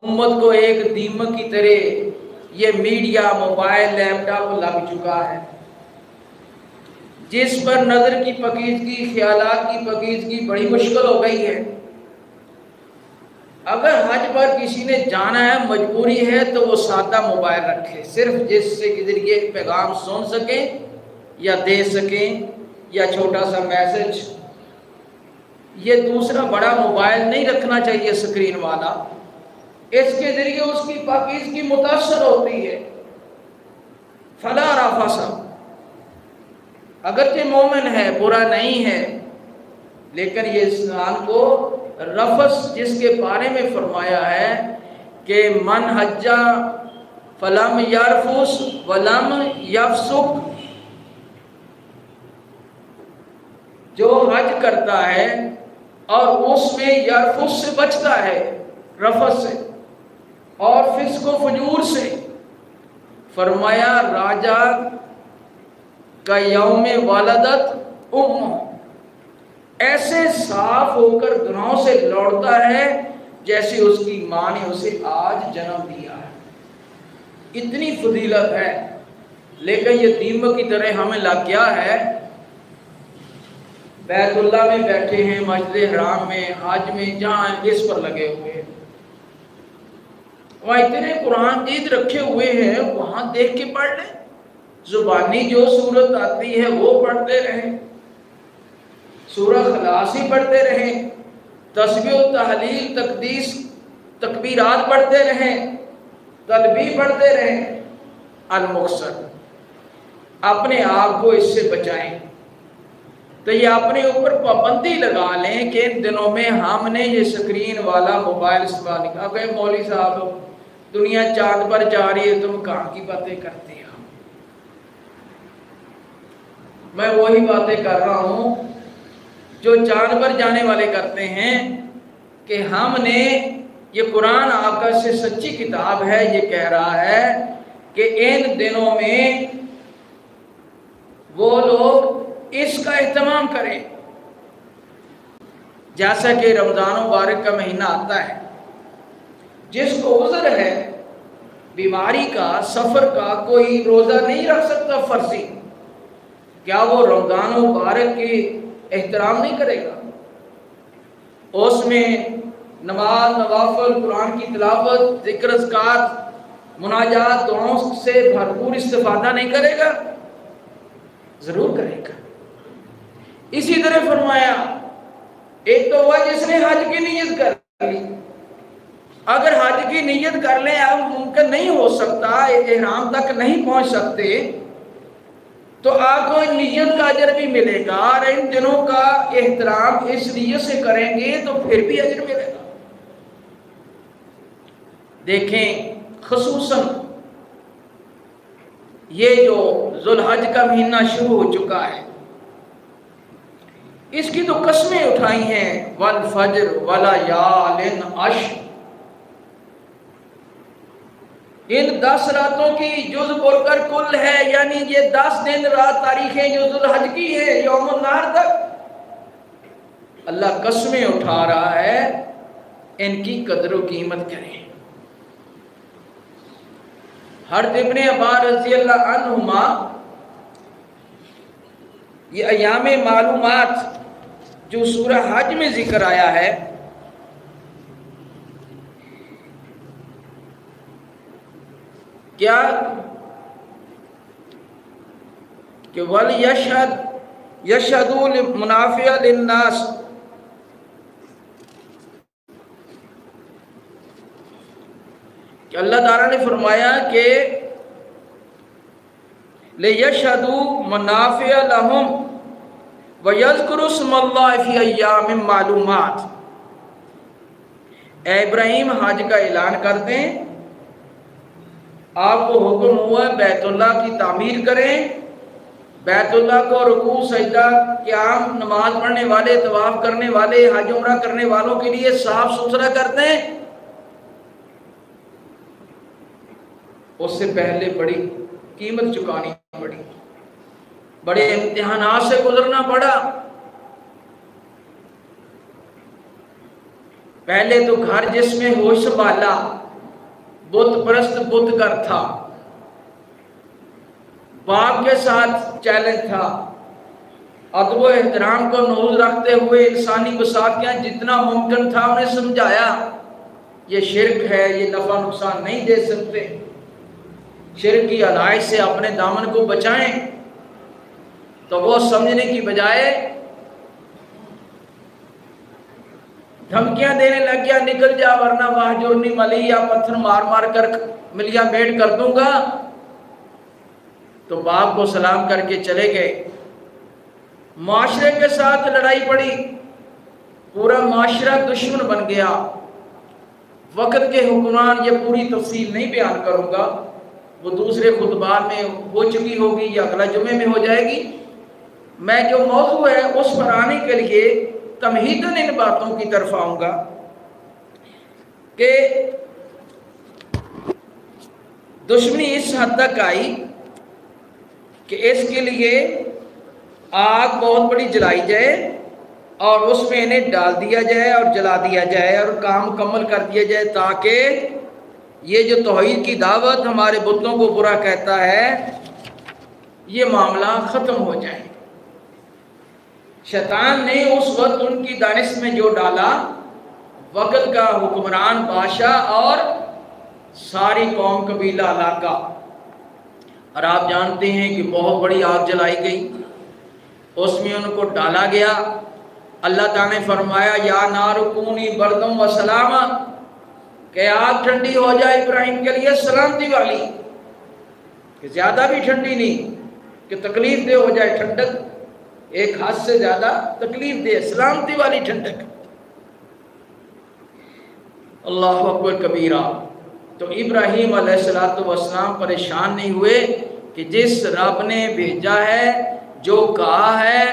امت کو ایک دیمک کی طرح یہ میڈیا، موبائل، لیپ ٹاپ لگ چکا ہے، جس پر نظر کی پاکیزگی، خیالات کی پاکیزگی بڑی مشکل ہو گئی ہے۔ اگر حج پر کسی نے جانا ہے، مجبوری ہے، تو وہ سادہ موبائل رکھے، صرف جس سے کے ذریعے پیغام سن سکیں یا دے سکیں یا چھوٹا سا میسج۔ یہ دوسرا بڑا موبائل نہیں رکھنا چاہیے سکرین والا، اس کے ذریعے اس کی پاکیزگی متاثر ہوتی ہے۔ فلا رفث، اگرچہ مومن ہے، برا نہیں ہے، لیکن یہ انسان کو رفث جس کے بارے میں فرمایا ہے کہ من حج فلم یرفث ولم یفسق، جو حج کرتا ہے اور اس میں یرفث سے بچتا ہے، رفث سے اور فسق و فجور سے، فرمایا راجہ کا یوم والدت امہ، ایسے صاف ہو کر گناہوں سے لوٹتا ہے جیسے اس کی ماں نے اسے آج جنم دیا ہے۔ اتنی فضیلت ہے، لیکن یہ دیمک کی طرح ہمیں لگ گیا ہے۔ بیت اللہ میں بیٹھے ہیں، مسجد حرام میں، حج میں، جہاں اس پر لگے ہوئے ہیں، وہاں اتنے قرآن جید رکھے ہوئے ہیں، وہاں دیکھ کے پڑھ لیں، زبانی جو صورت آتی ہے وہ پڑھتے رہیں، سورہ خلاص ہی پڑھتے رہیں، تسبیح و تحلیل، تقدیس، تکبیرات پڑھتے رہیں، تلبیح پڑھتے رہیں۔ المقصر، اپنے آپ کو اس سے بچائیں۔ تو یہ اپنے اوپر پابندی لگا لیں کہ ان دنوں میں ہم نے یہ سکرین والا موبائل استعمال نہیں کرنا۔ کہ مولوی صاحب دنیا چاند پر جا رہی ہے، تم کہاں کی باتیں کرتے ہو؟ میں وہی باتیں کر رہا ہوں جو چاند پر جانے والے کرتے ہیں، کہ ہم نے یہ قرآن آپ کا سے سچی کتاب ہے، یہ کہہ رہا ہے کہ ان دنوں میں وہ لوگ اس کا اہتمام کریں، جیسا کہ رمضان مبارک کا مہینہ آتا ہے، جس کو عذر ہے بیماری کا، سفر کا، کوئی روزہ نہیں رکھ سکتا فرضی، کیا وہ رمضان مبارک کی احترام نہیں کرے گا؟ اس میں نماز، نوافل، قرآن کی تلاوت، ذکر اذکار، مناجات، دعاؤں سے بھرپور استفادہ نہیں کرے گا؟ ضرور کرے گا۔ اسی طرح فرمایا، ایک تو وہ جس نے حج کی نیت کر لی، اگر حج کی نیت کر لیں، اب ممکن نہیں ہو سکتا، احرام تک نہیں پہنچ سکتے، تو آپ کو نیت کا اجر بھی ملے گا، اور ان دنوں کا احترام اس نیت سے کریں گے تو پھر بھی اجر ملے گا۔ دیکھیں، خصوصاً یہ جو ذوالحج کا مہینہ شروع ہو چکا ہے، اس کی تو قسمیں اٹھائی ہیں، والفجر ولیال عشر، ان 10 راتوں کی جز بول کر کل ہے، یعنی یہ 10 دن رات تاریخیں جو ذوالحج کی ہیں، یوم النحر تک اللہ قسمیں اٹھا رہا ہے، ان کی قدر و قیمت کریں۔ حضرت ابن عباس رضی اللہ عنہما، یہ ایام معلومات جو سورہ حج میں ذکر آیا ہے، کیا کہ یشہدوا منافع للناس، کہ اللہ تعالیٰ نے فرمایا کہ لِیَشْهَدُوا مَنَافِعَ لَهُمْ وَيَذْكُرُوا اسْمَ اللَّهِ فِي أَيَّامٍ مَّعْلُومَاتٍ۔ اے ابراہیم، حج کا اعلان کر دیں، آپ کو حکم ہوا ہے بیت اللہ کی تعمیر کریں، بیت اللہ کو رکوع، سجدہ، قیام، نماز پڑھنے والے، طواف کرنے والے، حج عمرہ کرنے والوں کے لیے صاف ستھرا کر دیں۔ اس سے پہلے بڑی قیمت چکانی پڑی، بڑے امتحانات سے گزرنا پڑا۔ پہلے تو گھر جس میں ہوش سنبھالا، بت پرست بت گر تھا، باپ کے ساتھ چیلنج تھا، ادب و احترام کو نوز رکھتے ہوئے انسانی وساطیاں جتنا ممکن تھا انہیں سمجھایا یہ شرک ہے، یہ نفع نقصان نہیں دے سکتے، شرک کی علائق سے اپنے دامن کو بچائیں۔ تو وہ سمجھنے کی بجائے دھمکیاں دینے لگ گیا، نکل جا ورنہ واہجرنی ملیہ، پتھر مار مار کر ملیہ میٹ کر دوں گا۔ تو باپ کو سلام کر کے چلے گئے۔ معاشرے کے ساتھ لڑائی پڑی، پورا معاشرہ دشمن بن گیا۔ وقت کے حکمران، یہ پوری تفصیل نہیں بیان کروں گا، وہ دوسرے خطبات میں ہو چکی ہوگی یا اگلا جمعے میں ہو جائے گی۔ میں جو موضوع ہے اس پر آنے کے لیے تمہیداً ان باتوں کی طرف آؤں گا کہ دشمنی اس حد تک آئی کہ اس کے لیے آگ بہت بڑی جلائی جائے اور اس میں انہیں ڈال دیا جائے اور جلا دیا جائے اور کام مکمل کر دیا جائے، تاکہ یہ جو توحید کی دعوت ہمارے بتوں کو برا کہتا ہے یہ معاملہ ختم ہو جائے۔ شیطان نے اس وقت ان کی دانش میں جو ڈالا، وقت کا حکمران بادشاہ اور ساری قوم قبیلہ علاقہ، اور آپ جانتے ہیں کہ بہت بڑی آگ جلائی گئی، اس میں ان کو ڈالا گیا۔ اللہ تعالیٰ نے فرمایا یا نار کونی بردم و سلاما، کہ آگ ٹھنڈی ہو جائے ابراہیم کے لیے سلامتی والی، کہ زیادہ بھی ٹھنڈی نہیں کہ تکلیف دہ ہو جائے، ٹھنڈک ایک حد سے زیادہ تکلیف دہ، سلامتی والی ٹھنڈک۔ اللہ اکبر کبیرہ۔ تو ابراہیم علیہ السلام پریشان نہیں ہوئے کہ جس رب نے بھیجا ہے، جو کہا ہے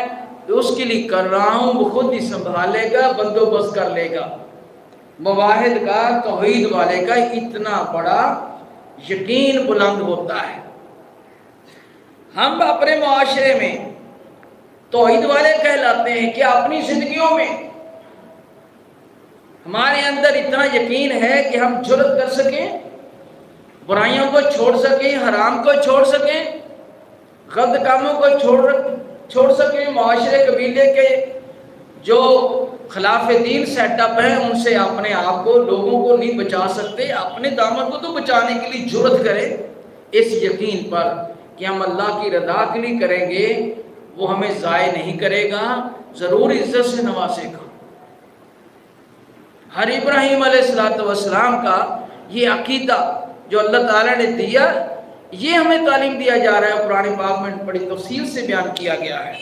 اس کے لیے کر رہا ہوں، وہ خود ہی سنبھالے گا، بندوبست کر لے گا۔ مواحد کا، توحید والے کا اتنا بڑا یقین بلند ہوتا ہے۔ ہم اپنے معاشرے میں توحید والے کہلاتے ہیں کہ اپنی زندگیوں میں ہمارے اندر اتنا یقین ہے کہ ہم جرأت کر سکیں، برائیوں کو چھوڑ سکیں، حرام کو چھوڑ سکیں، غلط کاموں کو چھوڑ سکیں، معاشرے قبیلے کے جو خلاف دین سیٹ اپ ہیں ان سے اپنے آپ کو، لوگوں کو نہیں بچا سکتے، اپنے دامن کو تو بچانے کے لیے جرأت کریں اس یقین پر کہ ہم اللہ کی رضا کے لیے کریں گے، وہ ہمیں ضائع نہیں کرے گا، ضرور عزت سے نوازے گا۔ ہر ابراہیم علیہ السلام کا یہ عقیدہ جو اللہ تعالیٰ نے دیا، یہ ہمیں تعلیم دیا جا رہا ہے، قرآن پاک میں بڑی تفصیل سے بیان کیا گیا ہے۔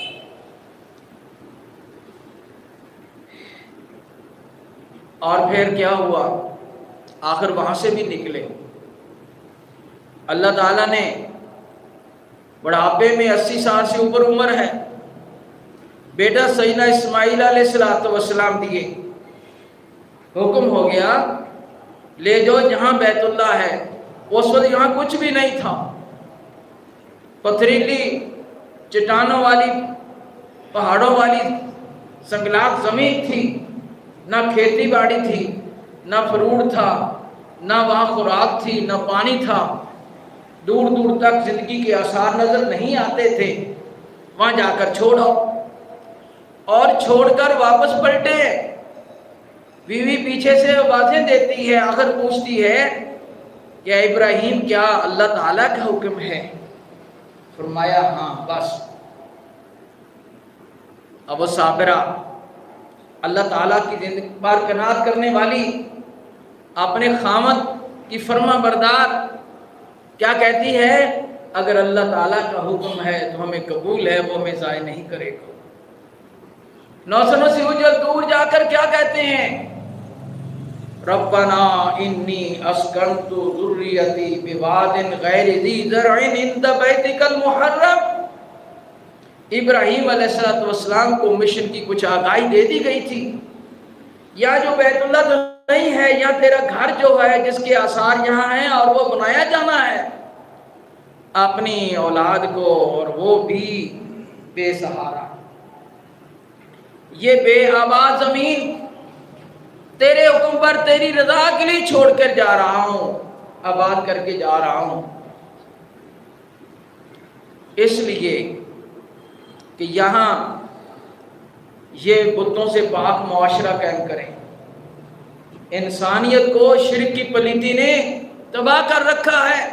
اور پھر کیا ہوا؟ آخر وہاں سے بھی نکلے۔ اللہ تعالیٰ نے بڑھاپے میں 80 سال سے اوپر عمر ہے، بیٹا سیدنا اسماعیل علیہ السلام دیے، حکم ہو گیا لے جو جہاں بیت اللہ ہے۔ اس وقت یہاں کچھ بھی نہیں تھا، پتھریلی چٹانوں والی، پہاڑوں والی سنگلاخ زمین تھی، نہ کھیتی باڑی تھی، نہ فروٹ تھا، نہ وہاں خوراک تھی، نہ پانی تھا، دور دور تک زندگی کے آثار نظر نہیں آتے تھے۔ وہاں جا کر چھوڑو، اور چھوڑ کر واپس پلٹے۔ بیوی پیچھے سے آوازیں دیتی ہے، آخر پوچھتی ہے کہ ابراہیم کیا اللہ تعالیٰ کا حکم ہے؟ فرمایا ہاں بس۔ اب وہ صابرہ، اللہ تعالیٰ کی زندگی پر قناعت کرنے والی، اپنے خامد کی فرما بردار، کیا کہتی ہے؟ اگر اللہ تعالیٰ کا حکم ہے تو ہمیں قبول ہے، وہ ہمیں ضائع نہیں کرے گا۔ 990 حجر دور جا کر کیا کہتے ہیں؟ ربنا انی اسکنت ذریتی بواد غیر ذی زرع عند بیتک المحرم۔ ابراہیم علیہ السلام کو مشن کی کچھ آگاہی دے دی گئی تھی، یا جو بیت اللہ تو نہیں ہے، یا تیرا گھر جو ہے جس کے آثار یہاں ہیں اور وہ بنایا جانا ہے، اپنی اولاد کو، اور وہ بھی بے سہارا، یہ بے آباد زمین تیرے حکم پر تیری رضا کے لیے چھوڑ کر جا رہا ہوں۔ آباد کر کے جا رہا ہوں، اس لیے کہ یہاں یہ بتوں سے پاک معاشرہ قائم کریں۔ انسانیت کو شرک کی پلیتی نے تباہ کر رکھا ہے،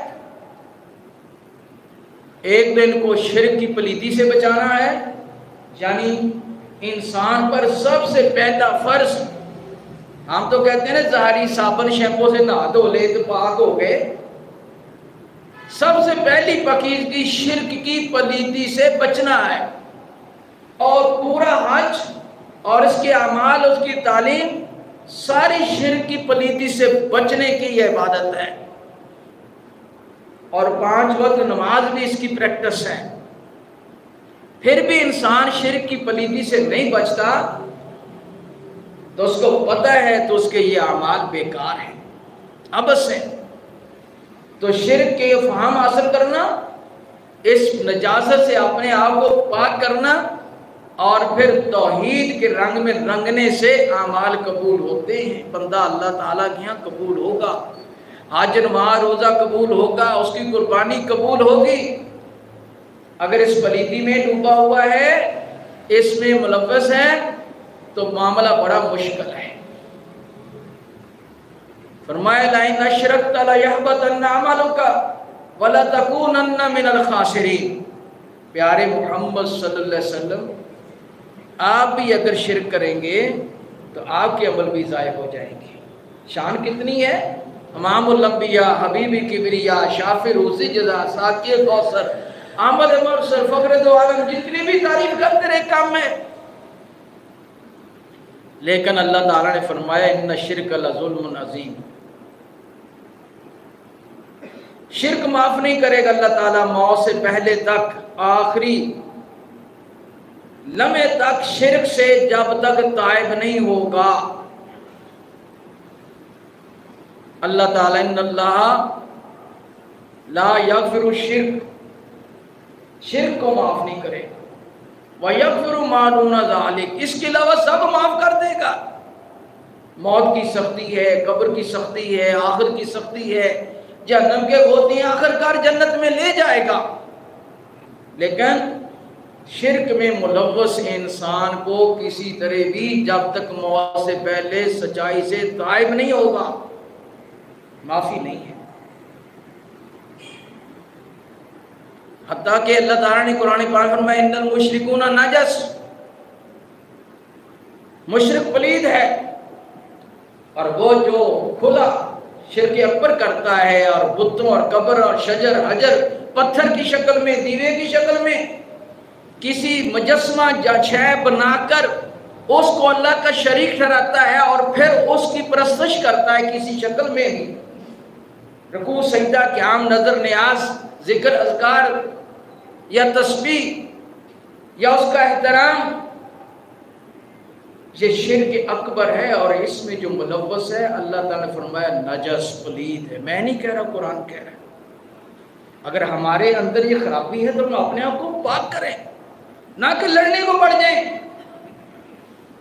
ایک دن کو شرک کی پلیتی سے بچانا ہے، یعنی انسان پر سب سے پہلا فرض، ہم تو کہتے ہیں نا ظاہری صابن شیمپو سے نہا دھو لے تو پاک ہو گئے، سب سے پہلی پاکیزگی شرک کی پلیتی سے بچنا ہے، اور پورا حج اور اس کے اعمال، اس کی تعلیم ساری شرک کی پلیتی سے بچنے کی یہ عبادت ہے، اور 5 وقت نماز بھی اس کی پریکٹس ہے۔ پھر بھی انسان شرک کی پلیتی سے نہیں بچتا تو اس کو پتہ ہے تو اس کے یہ اعمال بیکار ہیں، ابس ہیں۔ تو شرک کے فہم حاصل کرنا، اس نجاست سے اپنے آپ کو پاک کرنا، اور پھر توحید کے رنگ میں رنگنے سے اعمال قبول ہوتے ہیں، بندہ اللہ تعالیٰ کے یہاں قبول ہوگا، حج نماز روزہ قبول ہوگا، اس کی قربانی قبول ہوگی۔ اگر اس پلیتی میں ڈوبا ہوا ہے، اس میں ملوث ہے، تو معاملہ بڑا مشکل ہے۔ فرمایا لَئِنْ أَشْرَكْتَ لَيَحْبَطَنَّ عَمَلُكَ وَلَتَكُونَنَّ مِنَ الْخَاسِرِينَ۔ پیارے محمد صلی اللہ علیہ وسلم، آپ بھی اگر شرک کریں گے تو آپ کے عمل بھی ضائع ہو جائیں گے۔ شان کتنی ہے، امام الانبیاء، حبیب کبریا، شافع روسی جزا، ساقی کوثر، احمد مرسل، فخر دو عالم، جتنی بھی تعریف کرتے رہے کام میں، لیکن اللہ تعالیٰ نے فرمایا ان الشرک لظلم عظیم۔ شرک معاف نہیں کرے گا اللہ تعالیٰ موت سے پہلے تک، آخری لمحے تک شرک سے جب تک تائب نہیں ہوگا۔ اللہ تعالیٰ ان اللہ لا یغفر الشرک، شرک کو معاف نہیں کرے گا، وَيَغْفِرُ مَا دُونَ ذَلِكَ، اس کے علاوہ سب معاف کر دے گا۔ موت کی سختی ہے، قبر کی سختی ہے، آخر کی سختی ہے، جہنم کے غوطے آخرکار جنت میں لے جائے گا، لیکن شرک میں ملوث انسان کو کسی طرح بھی جب تک موت سے پہلے سچائی سے تائب نہیں ہوگا معافی نہیں ہے۔ حتیٰ کہ اللہ تعالیٰ نے قرآن پاک میں فرمایا ان المشرکون نجس، مشرک پلید ہے، اور وہ جو کھلا شرک اکبر کرتا ہے اور بتوں اور قبر اور شجر حجر پتھر کی شکل میں، دیوے کی شکل میں کسی مجسمہ یا شے بنا کر اس کو اللہ کا شریک ٹھہراتا ہے، اور پھر اس کی پرستش کرتا ہے کسی شکل میں بھی، رکوع سجدہ قیام نظر نیاز ذکر اذکار یا تسبیح یا اس کا احترام، یہ شرک اکبر ہے، اور اس میں جو ملوث ہے اللہ تعالیٰ نے فرمایا نجس پلید ہے۔ میں نہیں کہہ رہا، قرآن کہہ رہا ہے۔ اگر ہمارے اندر یہ خرابی ہے تو ہم اپنے آپ کو پاک کریں، نہ کہ لڑنے کو پڑ جائیں۔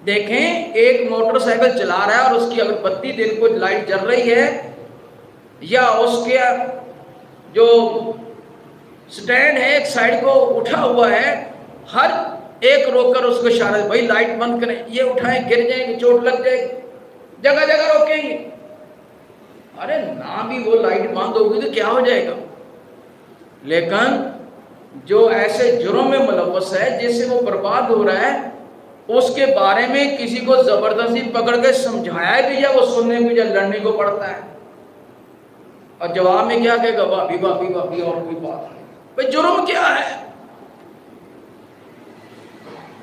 دیکھیں ایک موٹر سائیکل چلا رہا ہے اور اس کی اگر بتی دن کو لائٹ جل رہی ہے، یا اس کے جو سٹینڈ ہے ایک سائیڈ کو اٹھا ہوا ہے، ہر ایک روک کر اس کو اشارہ ہے بھائی لائٹ بند کریں، یہ اٹھائیں گر جائیں گے، چوٹ لگ جائے گی، جگہ جگہ روکیں گے۔ ارے نہ بھی وہ لائٹ بند ہوگی تو کیا ہو جائے گا؟ لیکن جو ایسے جرم میں ملوث ہے جس سے وہ برباد ہو رہا ہے، اس کے بارے میں کسی کو زبردستی پکڑ کے سمجھایا بھی یا وہ سننے کو یا لڑنے کو پڑتا ہے، اور جواب میں کیا کہے گا؟ بھابی بھابی بھابی اور کوئی بات نہیں۔ بھائی جرم کیا ہے؟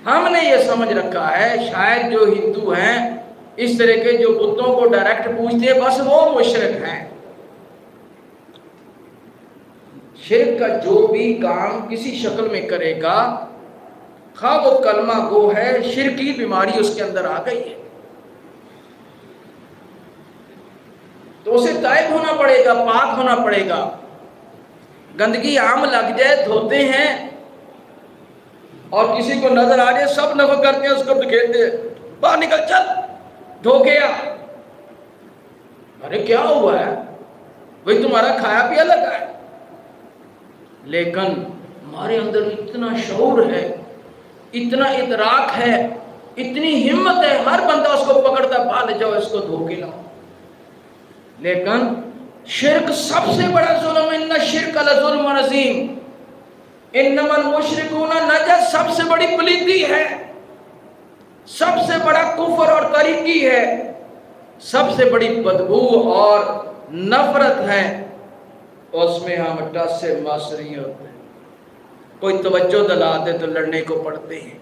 ہم نے یہ سمجھ رکھا ہے شاید جو ہندو ہیں اس طرح کے جو بتوں کو ڈائریکٹ پوجتے ہیں بس وہ مشرک ہیں۔ شرک کا جو بھی کام کسی شکل میں کرے گا، خواہ وہ کلمہ گو ہے، شرک کی بیماری اس کے اندر آ گئی ہے، تو اسے تائب ہونا پڑے گا، پاک ہونا پڑے گا۔ گندگی عام لگ جائے دھوتے ہیں، اور کسی کو نظر آ جائے سب نفع کرتے ہیں، اس کو دکھیتے ہیں، باہر نکل چل دھو گیا۔ ارے کیا ہوا ہے؟ وہی تمہارا کھایا پیا لگا ہے، لیکن ہمارے اندر اتنا شعور ہے، اتنا ادراک ہے، اتنی ہمت ہے، ہر بندہ اس کو پکڑتا پال جاؤ اس کو دھو کے لاؤ. لیکن شرک سب سے بڑا ظلم، ان الشرک لظلم عظیم، انما المشرکون نجس، سب سے بڑی پلیتی ہے، سب سے بڑا کفر اور طریقی ہے، سب سے بڑی بدبو اور نفرت ہے. اس میں ہم ٹس سے مس نہیں ہوتے، کوئی توجہ دلا دے تو لڑنے کو پڑتے ہیں.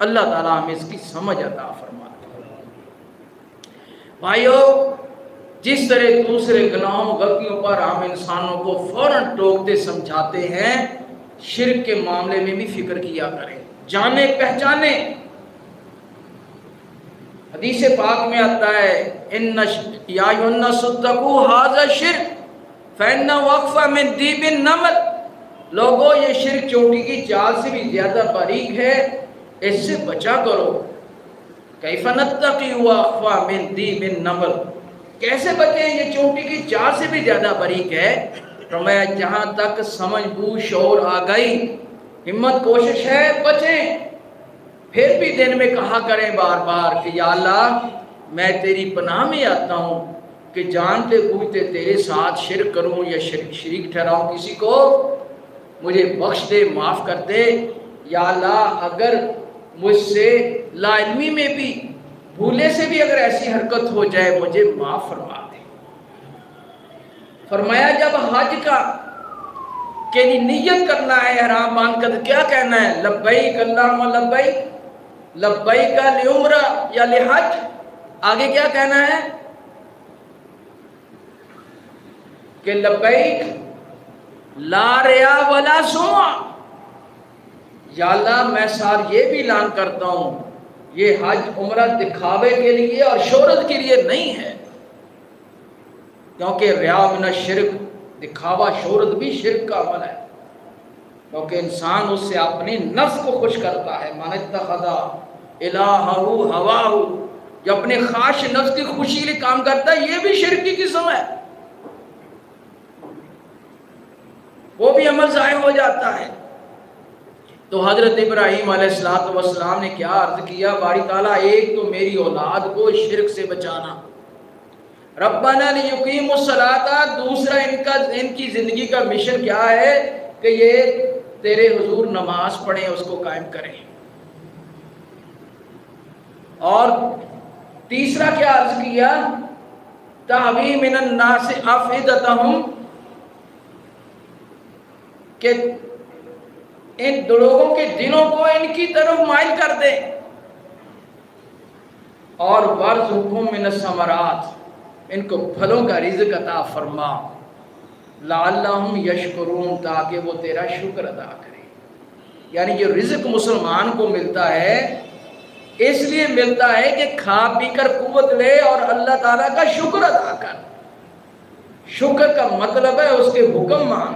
اللہ تعالیٰ ہمیں اس کی سمجھ عطا فرمائے. بھائیو، جس طرح دوسرے گناہوں غلطیوں پر ہم انسانوں کو فوراً ٹوکتے سمجھاتے ہیں، شرک کے معاملے میں بھی فکر کیا کریں، جانے پہچانے. حدیث پاک میں آتا ہے یا ایھا الناس اتقوا ھذا الشرک فإنہ وقف من دیب النمل، لوگوں یہ شرک چونٹی کی چال سے بھی زیادہ باریک ہے، اس سے بچا کرو. کیف نتقی واخفی من دیب النمل، کیسے بچیں، یہ چونٹی کی چال سے بھی زیادہ باریک ہے. فرمایا جہاں تک سمجھ بوجھ شعور آ گئی، ہمت کوشش ہے، بچیں. پھر بھی دن میں کہا کریں بار بار کہ یا اللہ میں تیری پناہ میں آتا ہوں کہ جانتے بوجھتے تیرے ساتھ شرک کروں یا شریک ٹھہراؤں کسی کو، مجھے بخش دے، معاف کر دے. یا اللہ اگر مجھ سے لا علمی میں بھی، بھولے سے بھی اگر ایسی حرکت ہو جائے مجھے معاف فرما دے. فرمایا جب حج کا کہ نیت کرنا ہے احرام باندھ کر کیا کہنا ہے، لبیک اللہم لبیک، لبیک لعمرہ یا لحج. آگے کیا کہنا ہے کہ لبیک لا ریا ولا سمعہ، یا اللہ میں ساتھ یہ بھی اعلان کرتا ہوں یہ حج عمرہ دکھاوے کے لیے اور شہرت کے لیے نہیں ہے، کیونکہ ریا من الشرک، دکھاوا شہرت بھی شرک کا عمل ہے، کیونکہ انسان اس سے اپنی نفس کو خوش کرتا ہے. من اتخذ الہہ ہواہ، جو اپنے خواہش نفس کی خوشی کے لیے کام کرتا ہے، یہ بھی شرک کی قسم ہے، وہ بھی عمل ضائع ہو جاتا ہے. تو حضرت ابراہیم علیہ السلام نے کیا عرض کیا، باری تعالیٰ ایک تو میری اولاد کو شرک سے بچانا، ربنا لیقیموا الصلاۃ، دوسرا ان کی زندگی کا مشن کیا ہے کہ یہ تیرے حضور نماز پڑھیں، اس کو قائم کریں. اور تیسرا کیا عرض کیا، تحوی من الناس افئدتہم، کہ ان لوگوں کے دلوں کو ان کی طرف مائل کر دے. اور وارزقہم من الثمرات، ان کو پھلوں کا رزق عطا فرما، لعلہم یشکرون، تاکہ وہ تیرا شکر ادا کرے. یعنی جو رزق مسلمان کو ملتا ہے اس لیے ملتا ہے کہ کھا پی کر قوت لے اور اللہ تعالیٰ کا شکر ادا کر. شکر کا مطلب ہے اس کے حکم مان،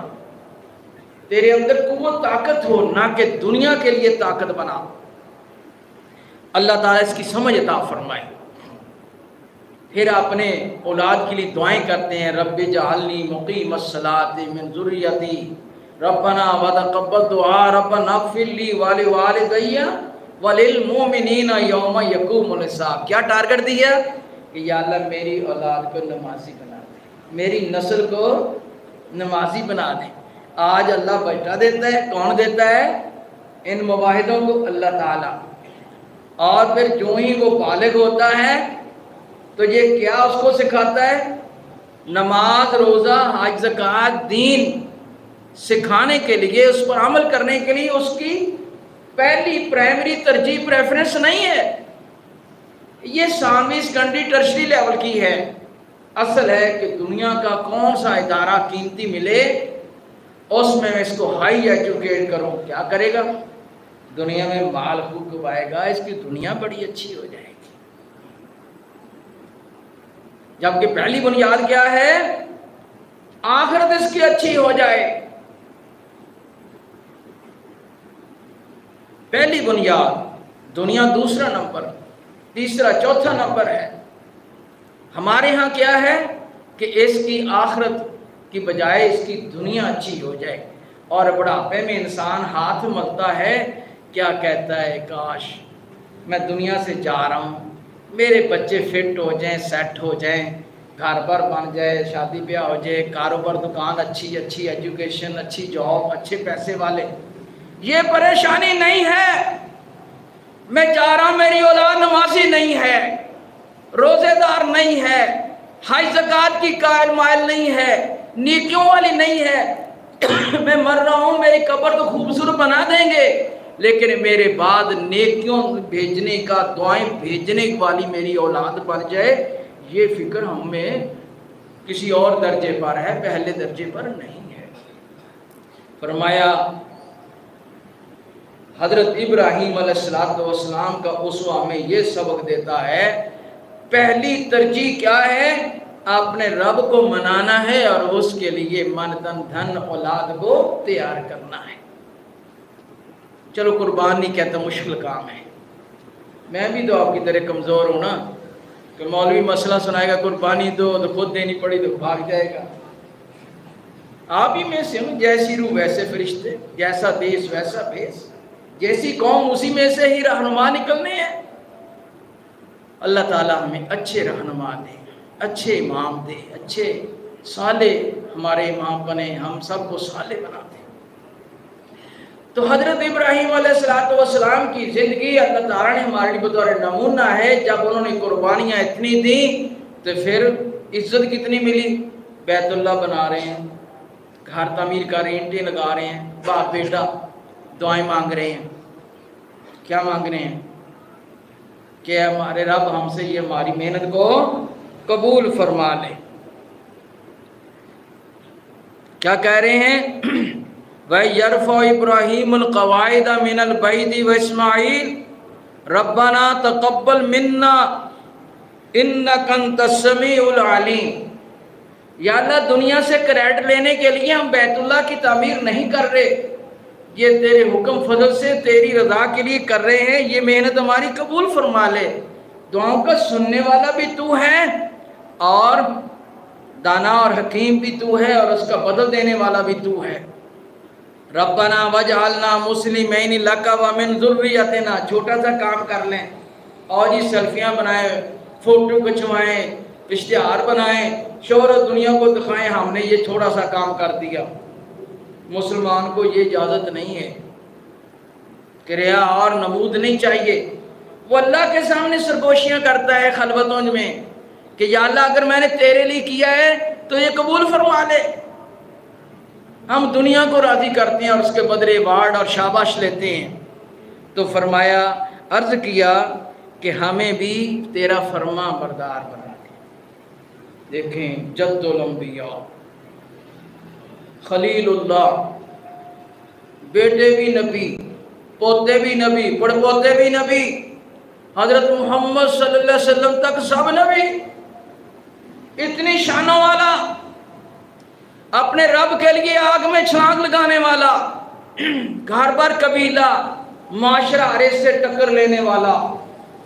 تیرے اندر قوت طاقت ہو، نہ کہ دنیا کے لیے طاقت بنا. اللہ تعالیٰ اس کی سمجھ عطا فرمائے. پھر اپنے اولاد کے لیے دعائیں کرتے ہیں، رب اجعلنی مقیم الصلاۃ من ذریتی ربنا وتقبل دعاء ربنا اغفر لی ولوالدی وللمؤمنین یوم یقوم الحساب. کیا ٹارگٹ دیا کہ یا اللہ میری اولاد کو نمازی بنا دے، میری نسل کو نمازی بنا دے. آج اللہ بیٹا دیتا ہے، کون دیتا ہے ان مواحدوں کو؟ اللہ تعالیٰ. اور پھر جو ہی وہ بالغ ہوتا ہے تو یہ کیا اس کو سکھاتا ہے؟ نماز، روزہ، حج، زکوٰۃ، دین سکھانے کے لیے، اس پر عمل کرنے کے لیے اس کی پہلی پرائمری ترجیح پریفرنس نہیں ہے، یہ ثانوی سیکنڈری ٹرشری لیول کی ہے. اصل ہے کہ دنیا کا کون سا ادارہ قیمتی ملے اس میں اس کو ہائی ایجوکیٹ کروں. کیا کرے گا؟ دنیا میں مال خوب آئے گا، اس کی دنیا بڑی اچھی ہو جائے گی. جبکہ پہلی بنیاد کیا ہے؟ آخرت اس کی اچھی ہو جائے. پہلی بنیاد، دنیا دوسرا نمبر، تیسرا چوتھا نمبر ہے. ہمارے ہاں کیا ہے کہ اس کی آخرت کی بجائے اس کی دنیا اچھی ہو جائے۔ اور بڑھاپے میں انسان ہاتھ ملتا ہے، کیا کہتا ہے، کاش میں دنیا سے جا رہا ہوں، میرے بچے فٹ ہو جائیں، سیٹ ہو جائیں، گھر پر بن جائے، شادی بیاہ ہو جائے، کاروبار دکان اچھی ایجوکیشن، اچھی جاب، اچھے پیسے والے۔ یہ پریشانی نہیں ہے، میں جا رہا ہوں، میری اولاد نمازی نہیں ہے، روزے دار نہیں ہے، حج زکوٰۃ کی قائل مائل نہیں ہے، نیکیوں والی نہیں ہے، میں مر رہا ہوں، میری قبر تو خوبصورت بنا دیں گے، لیکن میرے بعد نیکیوں بھیجنے کا، دعائیں بھیجنے والی میری اولاد بن جائے، یہ فکر ہمیں کسی اور درجے پر ہے، پہلے درجے پر نہیں ہے۔ فرمایا حضرت ابراہیم علیہ السلام کا اسوہ ہمیں یہ سبق دیتا ہے، پہلی ترجیح کیا ہے؟ اپنے رب کو منانا ہے اور اس کے لیے من تن دھن اولاد کو تیار کرنا ہے۔ چلو قربان نہیں کہتا، مشکل کام ہے، میں بھی تو آپ کی طرح کمزور ہوں نا، کہ مولوی مسئلہ سنائے گا قربانی دو تو خود دینی پڑی تو بھاگ جائے گا۔ آپ ہی میں سے ہوں، جیسی روح ویسے فرشتے، جیسا دیس ویسا بھیس، جیسی قوم اسی میں سے ہی رہنما نکلنے ہیں۔ اللہ تعالیٰ ہمیں اچھے رہنما دے، اچھے امام دے، اچھے صالح ہمارے امام بنے، ہم سب کو صالح بنا دے۔ تو حضرت ابراہیم علیہ السلام کی زندگی اللہ تعالیٰ نے ہمارے لیے بطور نمونہ ہے۔ جب انہوں نے قربانیاں اتنی دیں تو پھر عزت کتنی ملی، بیت اللہ بنا رہے ہیں، گھر تعمیر کر رہے ہیں، اینٹیں لگا رہے ہیں، باپ بیٹا دعائیں مانگ رہے ہیں۔ کیا مانگ رہے ہیں؟ کہ ہمارے رب ہم سے یہ ہماری محنت کو قبول فرما لے۔ کیا کہہ رہے ہیں؟ وَيَرْفَعُ إِبْرَاهِيمُ الْقَوَاعِدَ مِنَ الْبَيْتِ وَإِسْمَاعِيلُ رَبَّنَا تَقَبَّلْ مِنَّا إِنَّكَ أَنْتَ السَّمِيعُ الْعَلِيمُ۔ یا اللہ دنیا سے کریڈٹ لینے کے لیے ہم بیت اللہ کی تعمیر نہیں کر رہے، یہ تیرے حکم فضل سے تیری رضا کے لیے کر رہے ہیں، یہ محنت ہماری قبول فرما لے۔ دعاؤں کا سننے والا بھی تو ہے اور دانا اور حکیم بھی تو ہے اور اس کا بدل دینے والا بھی تو ہے۔ ربنا وجعلنا مسلمین لک ومن ذریتنا، چھوٹا سا کام کر لیں اور یہ سیلفیاں بنائیں، فوٹو کھنچوائیں، اشتہار بنائیں، شہرت دنیا کو دکھائیں، ہم نے یہ تھوڑا سا کام کر دیا۔ مسلمان کو یہ اجازت نہیں ہے کہ ریا اور نمود نہیں چاہیے۔ وہ اللہ کے سامنے سرگوشیاں کرتا ہے خلوتوں میں کہ یا اللہ اگر میں نے تیرے لیے کیا ہے تو یہ قبول فرما لے۔ ہم دنیا کو راضی کرتے ہیں اور اس کے بدلے ایوارڈ اور شاباش لیتے ہیں۔ تو فرمایا، عرض کیا کہ ہمیں بھی تیرا فرما بردار بنا دے۔ دیکھیں جد الانبیاء، خلیل اللہ، بیٹے بھی نبی، پوتے بھی نبی، بڑ پوتے بھی نبی، حضرت محمد صلی اللہ علیہ وسلم تک سب نبی، اتنی شانوں والا، اپنے رب کے لیے آگ میں چھلانگ لگانے والا، گھر پر قبیلہ معاشرہ ہر سے ٹکر لینے والا،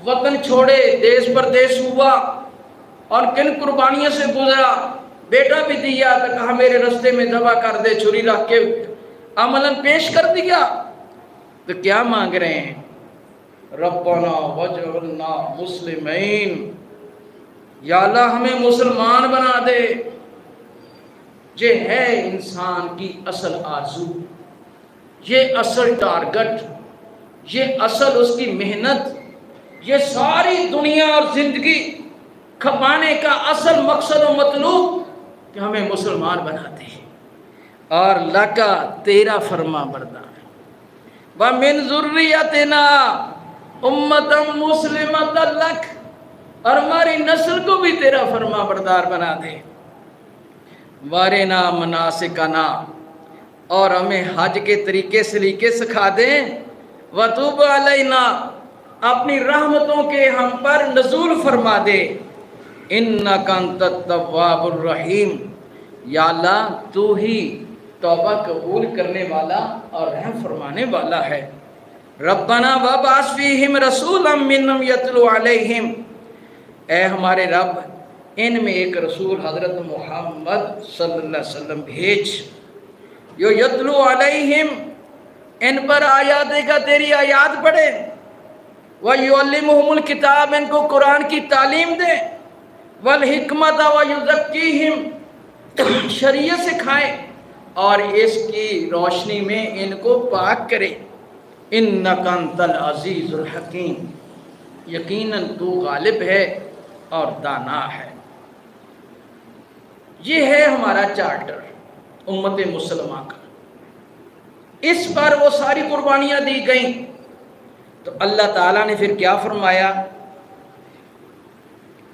وطن چھوڑے دیس پردیس ہوا اور کن قربانیوں سے گزرا، بیٹا بھی دیا تو کہا میرے رستے میں ذبح کر دے، چھری رکھ کے عملاً پیش کر دیا۔ تو کیا مانگ رہے ہیں؟ ربنا وجعلنا مسلمین، یا اللہ ہمیں مسلمان بنا دے۔ یہ ہے انسان کی اصل آرزو، یہ اصل ٹارگٹ، یہ اصل اس کی محنت، یہ ساری دنیا اور زندگی کھپانے کا اصل مقصد و مطلوب کہ ہمیں مسلمان بنا دے اور لکا تیرا فرما بردار، وَمِن ذُرِّيَّتِنَا أُمَّةً مُسْلِمَةً لَكَ، اور ہماری نسل کو بھی تیرا فرما بردار بنا دے۔ وارنا مناسکنا، اور ہمیں حج کے طریقے سلیقے سکھا دیں۔ وتوب علینا، اپنی رحمتوں کے ہم پر نزول فرما دے۔ انک انت التواب الرحیم، یا اللہ تو ہی توبہ قبول کرنے والا اور رحم فرمانے والا ہے۔ ربنا وابعث فیہم رسولا منہم یتلو علیہم، اے ہمارے رب ان میں ایک رسول حضرت محمد صلی اللہ علیہ وسلم بھیج، جو یتلو علیہم، ان پر آیات کا تیری آیات پڑھے، وَيُعَلِّمُهُمُ الْكِتَابَ، ان کو قرآن کی تعلیم دے، وَالْحِكْمَةَ وَيُزَكِّيهِمْ، شریعت سکھائے اور اس کی روشنی میں ان کو پاک کرے۔ اِنَّكَ أَنْتَ الْعَزِيزُ الْحَكِيمُ، یقیناً تو غالب ہے اور دانا ہے۔ یہ ہے ہمارا چارٹر امت مسلمہ کا، اس پر وہ ساری قربانیاں دی گئیں۔ تو اللہ تعالیٰ نے پھر کیا فرمایا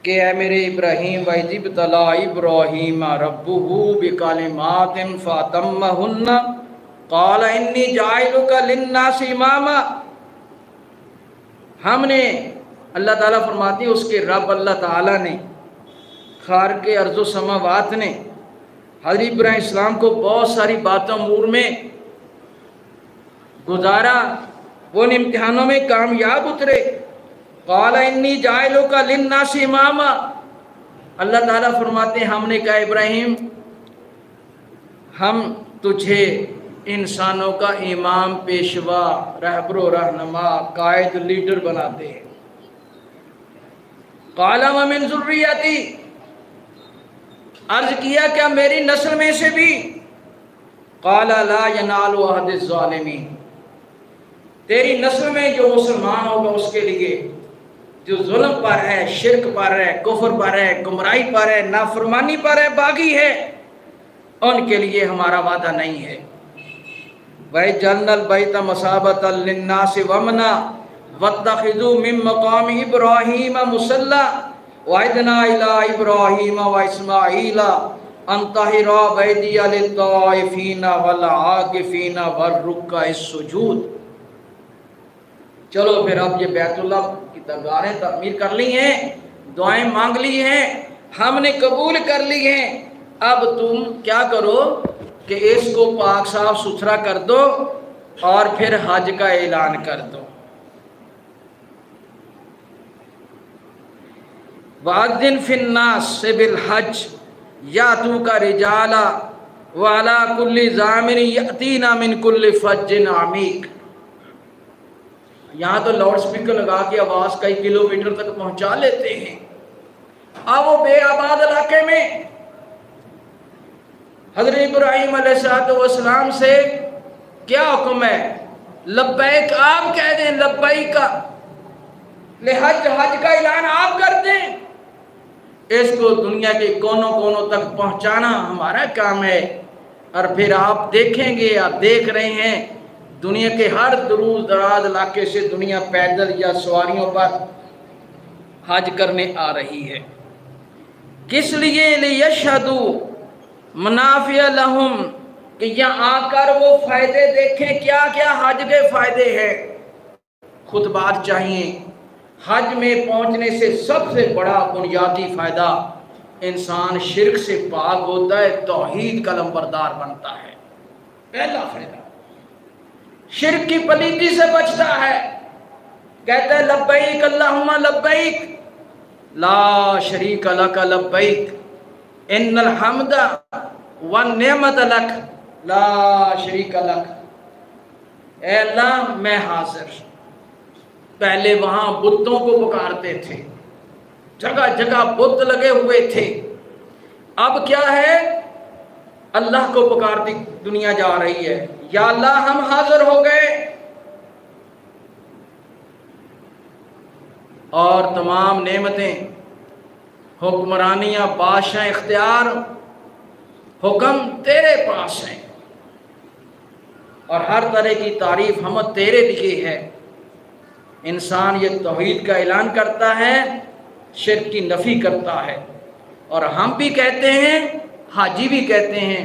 کہ اے میرے ابراہیم، وَإِذِ ابْتَلَىٰ إِبْرَاهِيمَ رَبُّهُ بِكَلِمَاتٍ فَأَتَمَّهُنَّ قَالَ إِنِّي جَاعِلُكَ لِلنَّاسِ إِمَامًا۔ ہم نے، اللہ تعالیٰ فرماتے ہیں اس کے رب اللہ تعالیٰ نے، خالق ارض و سماوات نے حضرت ابراہیم السلام کو بہت ساری باتوں امور میں گزارا، وہ ان امتحانوں میں کامیاب اترے۔ قال انی جاعلک للناس اماما، اللہ تعالیٰ فرماتے ہیں ہم نے کہا ابراہیم ہم تجھے انسانوں کا امام، پیشوا، رہبر و رہنما، قائد، لیڈر بناتے ہیں۔ قال ومن ذریتی، عرض کیا کیا میری نسل میں سے بھی؟ قال لا ینال عہد الظالمین، تیری نسل میں جو مسلمان ہوگا اس کے لیے جو ظلم پر ہے، شرک پر ہے، کفر پر ہے، گمراہی پر ہے، نافرمانی پر ہے، باغی ہے، ان کے لیے ہمارا وعدہ نہیں ہے۔ وَجَعَلْنَا الْبَيْتَ مَثَابَةً لِلنَّاسِ وَأَمْنًا وَاتَّخِذُوا مِن مَّقَامِ إِبْرَاهِيمَ مُصَلًّى وَعِدْنَا إِلَىٰ إِبْرَاهِيمَ وَإِسْمَاعِيلَ أَن طَهِّرَا بَيْتِيَ لِلطَّائِفِينَ وَالْعَاكِفِينَ وَالرُّكَّعِ السُّجُودِ۔ چلو پھر اب یہ بیت اللہ کی درگاہیں تعمیر کر لی ہیں، دعائیں مانگ لی ہیں، ہم نے قبول کر لی ہیں، اب تم کیا کرو کہ اس کو پاک صاف ستھرا کر دو اور پھر حج کا اعلان کر دو۔ وَأَذِّنْ فِي النَّاسِ بِالْحَجِّ يَأْتُوكَ رِجَالًا وَعَلَىٰ كُلِّ ضَامِرٍ يَأْتِينَ مِن كُلِّ فَجٍّ عَمِيقٍ۔ یہاں تو لاؤڈ سپیکر لگا کے آواز کئی کلومیٹر تک پہنچا لیتے ہیں، اب وہ بے آباد علاقے میں حضرت ابراہیم علیہ السلام سے کیا حکم ہے؟ لبیک آپ کہہ دیں، لبیک لحج، حج کا اعلان آپ کر دیں، اس کو دنیا کے کونوں کونوں تک پہنچانا ہمارا کام ہے۔ اور پھر آپ دیکھیں گے، آپ دیکھ رہے ہیں دنیا کے ہر دور دراز علاقے سے دنیا پیدل یا سواریوں پر حج کرنے آ رہی ہے۔ کس لیے؟ لیشہدوا منافع لہم، کہ یہاں آ کر وہ فائدے دیکھیں، کیا کیا حج کے فائدے ہیں۔ خطبات چاہیے۔ حج میں پہنچنے سے سب سے بڑا بنیادی فائدہ، انسان شرک سے پاک ہوتا ہے، توحید کا لمبردار بنتا ہے، پہلا فائدہ۔ شرک کی پلیتی سے بچتا ہے، کہتا ہے لبیک اللہم لبیک لا شریک لک لبیک ان الحمد والنعمت لک لا شریک لک۔ اے اللہ میں حاضر۔ پہلے وہاں بتوں کو پکارتے تھے، جگہ جگہ بت لگے ہوئے تھے، اب کیا ہے؟ اللہ کو پکارتی دنیا جا رہی ہے، یا اللہ ہم حاضر ہو گئے، اور تمام نعمتیں، حکمرانیاں، بادشاہ، اختیار، حکم تیرے پاس ہیں، اور ہر طرح کی تعریف حمد تیرے لیے ہے۔ انسان یہ توحید کا اعلان کرتا ہے، شرک کی نفی کرتا ہے، اور ہم بھی کہتے ہیں، حاجی بھی کہتے ہیں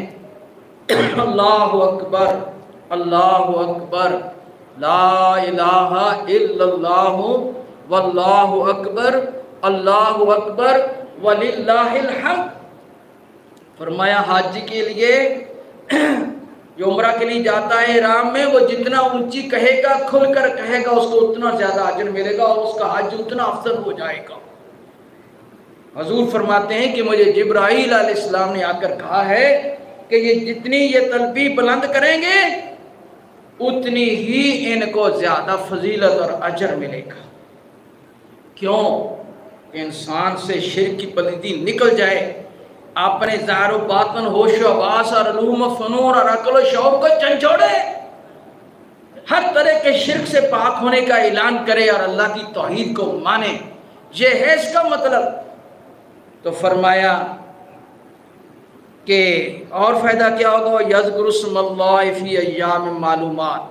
اللہ اکبر اللہ اکبر لا الہ الا اللہ واللہ اکبر اللہ اکبر وللہ الحمد۔ فرمایا حاجی کے لیے جو عمرہ کے لیے جاتا ہے احرام میں، وہ جتنا اونچی کہے گا، کھل کر کہے گا، اس کو اتنا زیادہ اجر ملے گا اور اس کا حج اتنا افضل ہو جائے گا۔ حضور فرماتے ہیں کہ مجھے جبرائیل علیہ السلام نے آ کر کہا ہے کہ یہ جتنی یہ تسبیح بلند کریں گے اتنی ہی ان کو زیادہ فضیلت اور اجر ملے گا۔ کیوں؟ انسان سے شرک کی پلیدی نکل جائے، اپنے ظاہر و باطن، ہوش و حواس اور علوم و فنون اور عقل و شعور کو جھنجھوڑے، ہر طرح کے شرک سے پاک ہونے کا اعلان کرے اور اللہ کی توحید کو مانے، یہ ہے اس کا مطلب۔ تو فرمایا کہ اور فائدہ کیا ہوگا؟ یذکر اسم اللہ فی ایام معلومات۔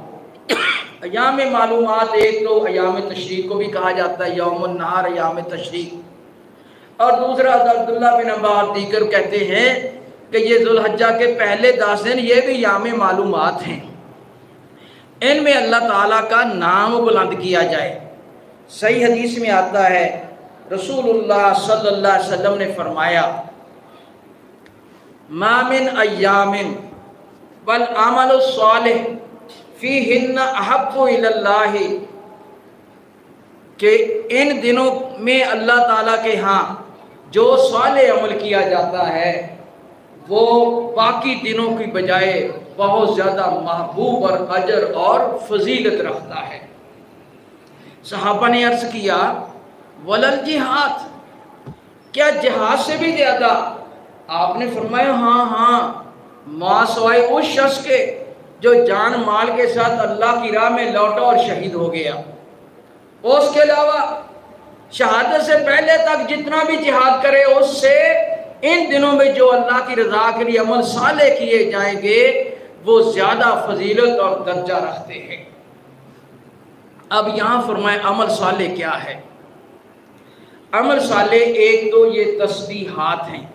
ایام معلومات ایک تو ایام تشریق کو بھی کہا جاتا ہے، یوم النہار، ایام تشریق، اور دوسرا عبداللہ بن عباس دیگر کہتے ہیں کہ یہ ذوالحجہ کے پہلے 10 دن یہ بھی ایام معلومات ہیں، ان میں اللہ تعالیٰ کا نام بلند کیا جائے۔ صحیح حدیث میں آتا ہے رسول اللہ صلی اللہ علیہ وسلم نے فرمایا ما من ایام والعمل الصالح فیہن احب الی اللہ، کہ ان دنوں میں اللہ تعالیٰ کے ہاں جو صالح عمل کیا جاتا ہے وہ باقی دنوں کی بجائے بہت زیادہ محبوب اور اجر اور فضیلت رکھتا ہے۔ صحابہ نے عرض کیا ولل جہاد، کیا جہاد سے بھی زیادہ؟ آپ نے فرمایا ہاں ما سوائے اس شخص کے جو جان مال کے ساتھ اللہ کی راہ میں لوٹا اور شہید ہو گیا، اس کے علاوہ شہادت سے پہلے تک جتنا بھی جہاد کرے اس سے ان دنوں میں جو اللہ کی رضا کے لیے عمل صالح کیے جائیں گے وہ زیادہ فضیلت اور درجہ رکھتے ہیں۔ اب یہاں فرمائے عمل صالح کیا ہے؟ عمل صالح ایک تو یہ تسبیحات ہیں،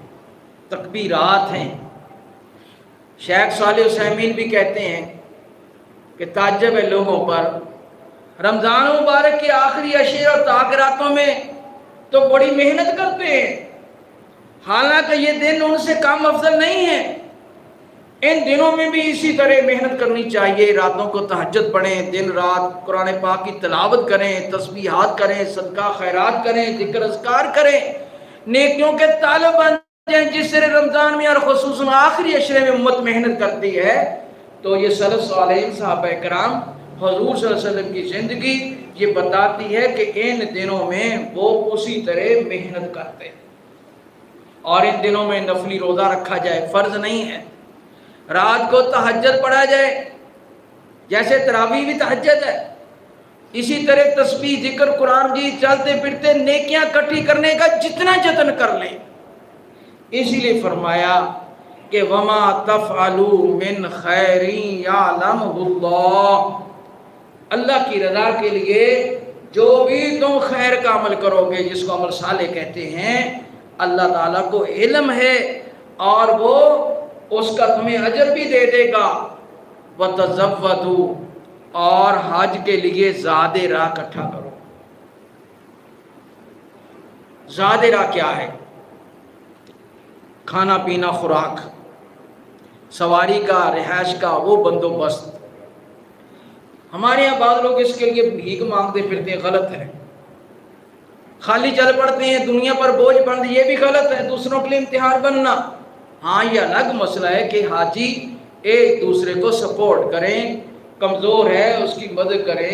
تکبیرات ہیں۔ شیخ صالح عثیمین بھی کہتے ہیں کہ تعجب ہے لوگوں پر، رمضان مبارک کے آخری عشر اور تاخیراتوں میں تو بڑی محنت کرتے ہیں، حالانکہ یہ دن ان سے کم افضل نہیں ہے۔ ان دنوں میں بھی اسی طرح محنت کرنی چاہیے، راتوں کو تہجد پڑھیں، دن رات قرآن پاک کی تلاوت کریں، تسبیحات کریں، صدقہ خیرات کریں، ذکر اذکار کریں، نیکیوں کے طالب بن جائیں، جس طرح رمضان میں اور خصوصاً آخری عشرے میں امت محنت کرتی ہے۔ تو یہ سلف صالحین صحابہ کرام حضور صلی اللہ علیہ وسلم کی زندگی یہ بتاتی ہے کہ ان دنوں میں وہ اسی طرح محنت کرتے، اور ان دنوں میں نفلی روزہ رکھا جائے، فرض نہیں ہے، رات کو تہجد پڑھا جائے، جیسے تراویح بھی تہجد ہے، اسی طرح تسبیح، ذکر، قرآن جی چلتے پھرتے نیکیاں اکٹھی کرنے کا جتنا جتن کر لیں۔ اسی لیے فرمایا کہ وما تفعلوا من خیر یعلمہ اللہ، اللہ کی رضا کے لیے جو بھی تم خیر کا عمل کرو گے، جس کو عمل صالح کہتے ہیں، اللہ تعالیٰ کو علم ہے اور وہ اس کا تمہیں اجر بھی دے دے گا۔ وَتَزَوَّدُوا، اور حج کے لیے زاد راہ اکٹھا کرو۔ زاد راہ کیا ہے؟ کھانا پینا، خوراک، سواری کا، رہائش کا وہ بندوبست۔ ہمارے یہاں بعض لوگ اس کے لیے بھیک مانگتے پھرتے ہیں، غلط ہے، خالی چل پڑتے ہیں، دنیا پر بوجھ بند، یہ بھی غلط ہے، دوسروں کے لیے امتحان بننا۔ ہاں یہ الگ مسئلہ ہے کہ حاجی ایک دوسرے کو سپورٹ کریں، کمزور ہے اس کی مدد کریں،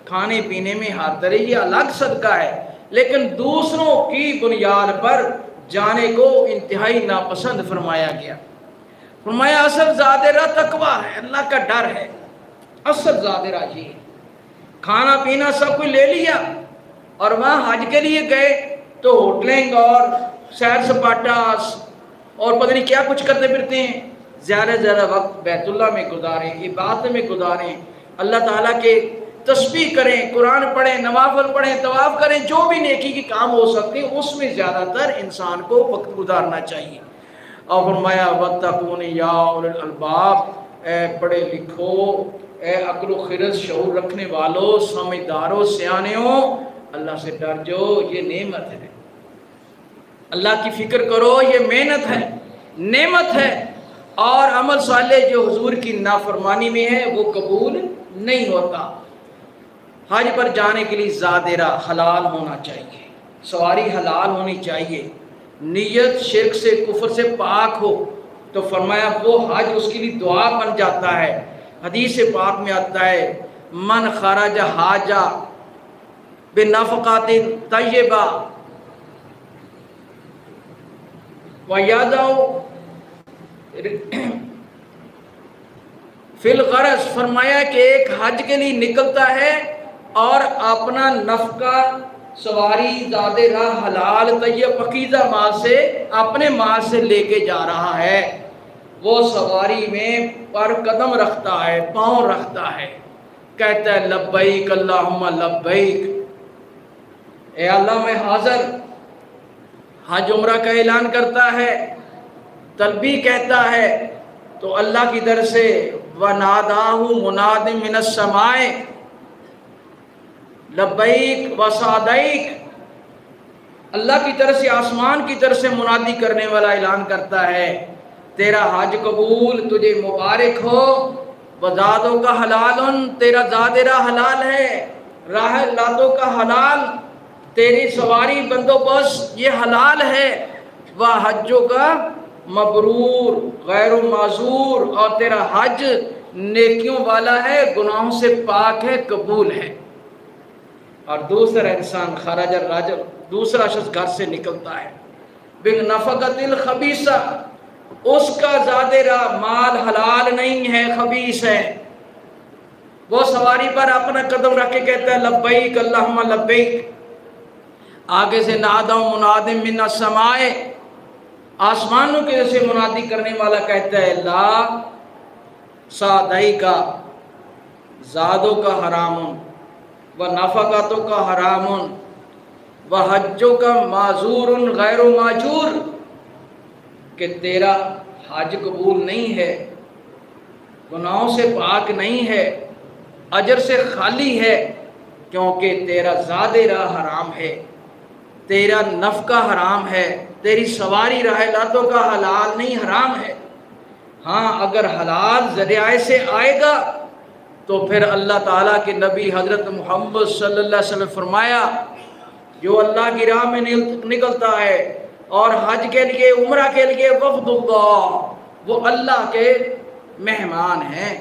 کھانے پینے میں ہاتھ دھریں، یہ الگ صدقہ ہے، لیکن دوسروں کی بنیاد پر جانے کو انتہائی ناپسند فرمایا گیا۔ فرمایا اصل زاد راہ تقویٰ ہے، اللہ کا ڈر ہے، اصل زاد راہ یہ ہے۔ کھانا پینا سب کچھ لے لیا اور وہاں حج کے لیے گئے تو ہوٹلنگ اور سیر سپاٹا اور پتہ نہیں کیا کچھ کرتے پھرتے ہیں۔ زیادہ زیادہ وقت بیت اللہ میں گزاریں، عبادت میں گزاریں، اللہ تعالیٰ کے تسبیح کریں، قرآن پڑھیں، نوافل پڑھیں، طواف کریں، جو بھی نیکی کی کام ہو سکتے ہیں اس میں زیادہ تر انسان کو وقت گزارنا چاہیے۔ اور فرمایا وَاتَّقُونِ يَا أُولِي الْأَلْبَابِ، اے پڑھے لکھو، اے عقل و خرد شعور رکھنے والوں، سمجھداروں، سیانیوں، اللہ سے ڈر جو، یہ نعمت ہے، اللہ کی فکر کرو، یہ محنت ہے، نعمت ہے، اور عمل صالح جو حضور کی نافرمانی میں ہے وہ قبول نہیں ہوتا۔ حج پر جانے کے لیے زاد راہ حلال ہونا چاہیے، سواری حلال ہونی چاہیے، نیت شرک سے کفر سے پاک ہو تو فرمایا وہ حج اس کے لیے دعا بن جاتا ہے۔ حدیث پاک میں آتا ہے من خرج حاجہ بنفقات طیبہ ویدع فی الغرض، فرمایا کہ ایک حج کے لیے نکلتا ہے اور اپنا نفقہ سواری زاد راہ حلال طیب پاکیزہ مال سے اپنے مال سے لے کے جا رہا ہے، وہ سواری میں پر قدم رکھتا ہے، پاؤں رکھتا ہے، کہتا ہے لبیک اللہم لبیک، اے اللہ میں حاضر، حج عمرہ کا اعلان کرتا ہے، تلبی کہتا ہے تو اللہ کی در سے وَنَادَاهُ مُنَادٍ مِّنَ السَّمَاءِ لبیک وسعدیک، اللہ کی طرف سے آسمان کی طرف سے منادی کرنے والا اعلان کرتا ہے تیرا حج قبول، تجھے مبارک ہو، وزادوں کا حلال، تیرا زاد راہ حلال ہے، راہ لادوں کا حلال، تیری سواری بندوبست یہ حلال ہے، وہ حجوں کا مبرور غیر معذور، اور تیرا حج نیکیوں والا ہے، گناہوں سے پاک ہے، قبول ہے۔ اور دوسرا انسان خرج الرجل، دوسرا شخص گھر سے نکلتا ہے بالنفقۃ الخبیثہ، اس کا زاد راہ مال حلال نہیں ہے، خبیث ہے، وہ سواری پر اپنا قدم رکھ کے کہتا ہے لبیک اللہم لبیک، آگے سے نادى مناد من السماء، آسمانوں کے جیسے منادی کرنے والا کہتا ہے لا سعدیک، زادوں کا حرام، ونفقاتوں کا حرام، وحجوں کا معذور غیر ماجور، کہ تیرا حج قبول نہیں ہے، گناہوں سے پاک نہیں ہے، اجر سے خالی ہے، کیونکہ تیرا زاد راہ حرام ہے، تیرا نفقہ حرام ہے، تیری سواری راہ لاتوں کا حلال نہیں، حرام ہے۔ ہاں اگر حلال ذریعے سے آئے گا تو پھر اللہ تعالیٰ کے نبی حضرت محمد صلی اللہ علیہ وسلم فرمایا جو اللہ کی راہ میں نکلتا ہے اور حج کے لیے عمرہ کے لیے وفد اللہ، وہ اللہ کے مہمان ہیں،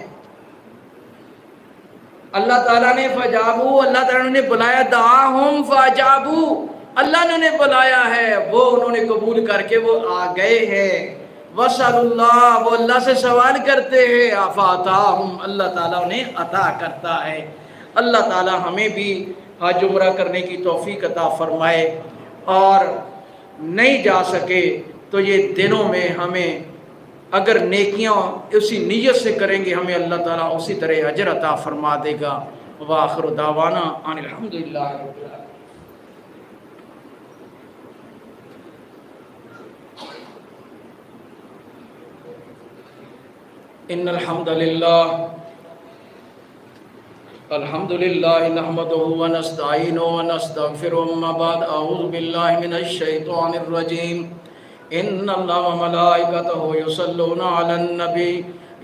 اللہ تعالیٰ نے فجابو، اللہ تعالیٰ نے بلایا، دعاہم فجابو، اللہ نے انہیں بلایا ہے، وہ انہوں نے قبول کر کے وہ آ گئے ہیں، وصل اللہ، وہ اللہ سے سوال کرتے ہیں، فاتاہم، اللہ تعالیٰ انہیں عطا کرتا ہے۔ اللہ تعالیٰ ہمیں بھی حج عمرہ کرنے کی توفیق عطا فرمائے، اور نہیں جا سکے تو یہ دنوں میں ہمیں اگر نیکیاں اسی نیت سے کریں گے ہمیں اللہ تعالیٰ اسی طرح اجر عطا فرما دے گا۔ وآخر دعوانا ان الحمدللہ رب العالمین۔ ان الحمد للہ نحمده ونستعینه ونستغفره، اما بعد اعوذ باللہ من الشیطان الرجیم، ان اللہ وملائکته یصلون علی النبی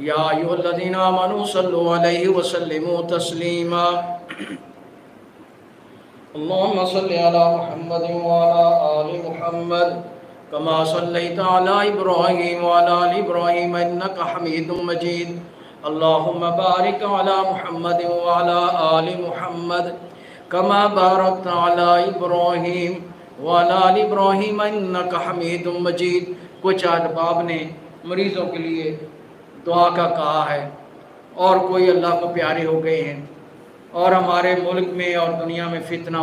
یا ایھا الذین آمنوا صلوا علیہ وسلموا تسلیما، اللہم صل علی محمد وعلی آل محمد کما صلیت علی ابراہیم وعلی آل ابراہیم انک حمید مجید، اللہم بارک علی محمد وعلی آل محمد کما بارکت علی ابراہیم وعلی آل ابراہیم انک حمید مجید۔ کچھ احباب نے مریضوں کے لیے دعا کا کہا ہے، اور کوئی اللہ کو پیارے ہو گئے ہیں، اور ہمارے ملک میں اور دنیا میں فتنہ